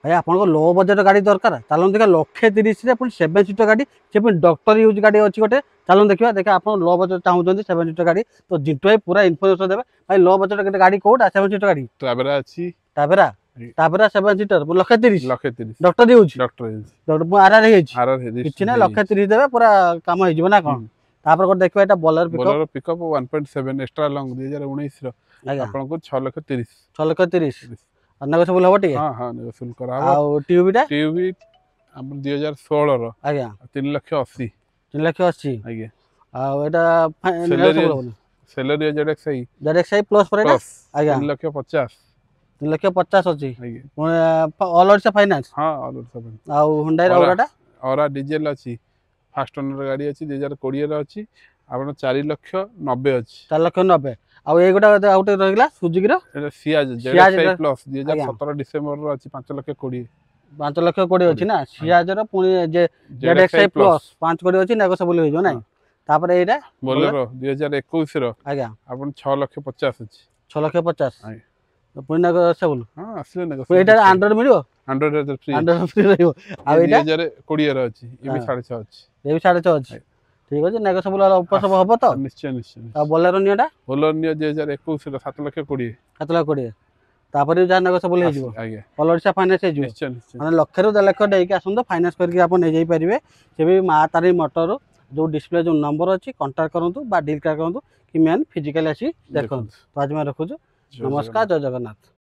भाई आपको low budget गाड़ी दरकार चलो देखा 1,30,000 7 सीटर गाड़ी से डॉक्टर यूज गाड़ी अच्छी गोटे चलो देखा देखा आप लो बजेट चाहते 7 सीटर गाड़ी तो जिंटू भाई पूरा इनफर्मेशन देवे भाई लो बजेट गाड़ी कौटा 7 सीटर गाड़ी टावेरा अच्छी Tavera Tavera 7 seater 1,30,000 doctor use doctor RR किछि ना 1,30,000 देवे पूरा काम हो ना कौन तापर को देखिए एटा बोलेरो पिकअप 1.7 एक्स्ट्रा लॉन्ग 2019 रो आपन को 6,30,000 6,30,000 नेगोशिएबल हबो टिके हां हां नेगोशिएबल करा आ टीयूबीटा टीयूबी हम 2016 रो आज्ञा 3,80,000 3,80,000 आज्ञा आ एटा नेगोशिएबल हबो सेलरी जेडएक्सआई प्लस पर एटा आज्ञा 3,50,000 3,50,000 अछि आज्ञा ऑल ओवर से फाइनेंस हां ऑल ओवर से आ हुंडई औराटा औरा डीजल अछि फास्ट ओनर गाड़ी अछि 2020 रो अछि आपण 4,90,000 अछि 4,90,000 आ एगोटा आउट रहिला सुजुकी रो एटा सियाज जेडएक्सआई प्लस 2017 डिसेंबर रो अछि 5,20,000 5,20,000 अछि ना सियाज रो पुनी जे जेडएक्सआई प्लस 5 कोटी अछि नेगोशिएबल हो जो ना तापर एटा बोलेरो 2021 रो आज्ञा आपण 6,50,000 अछि 6,50,000 पुनी नेगोशिएबल हां असले नेगोशिएबल एटा एंड्रॉइड मिलियो एंड्रॉइड फ्री एंड्रॉइड फ्री रहियो आ एटा 2020 रो अछि ई भी 6,500 अछि ए भी 6,500 अछि ठीक अछि नेगोशिएबल ऊपर सब हबो तो निश्चय निश्चय आ बोलेरो नियोटा बोलेरो नियो 2021 रो 7,20,000 7,20,000 तापर जा नेगोशिएबल हो जिवो आज्ञा ऑल ओवर से फाइनेंस हो जिवो निश्चय निश्चय माने लाख रु 1.5 लाख देके आसुन फाइनेंस करके आप नै जाई परिबे से भी मा तारी मोटर जो डिस्प्ले जो नंबर अछि कांटेक्ट करंतु बा डील करंतु कि मेन फिजिकल आसी देखंतु तो आज मैं रखुछु नमस्कार जय जगन्नाथ।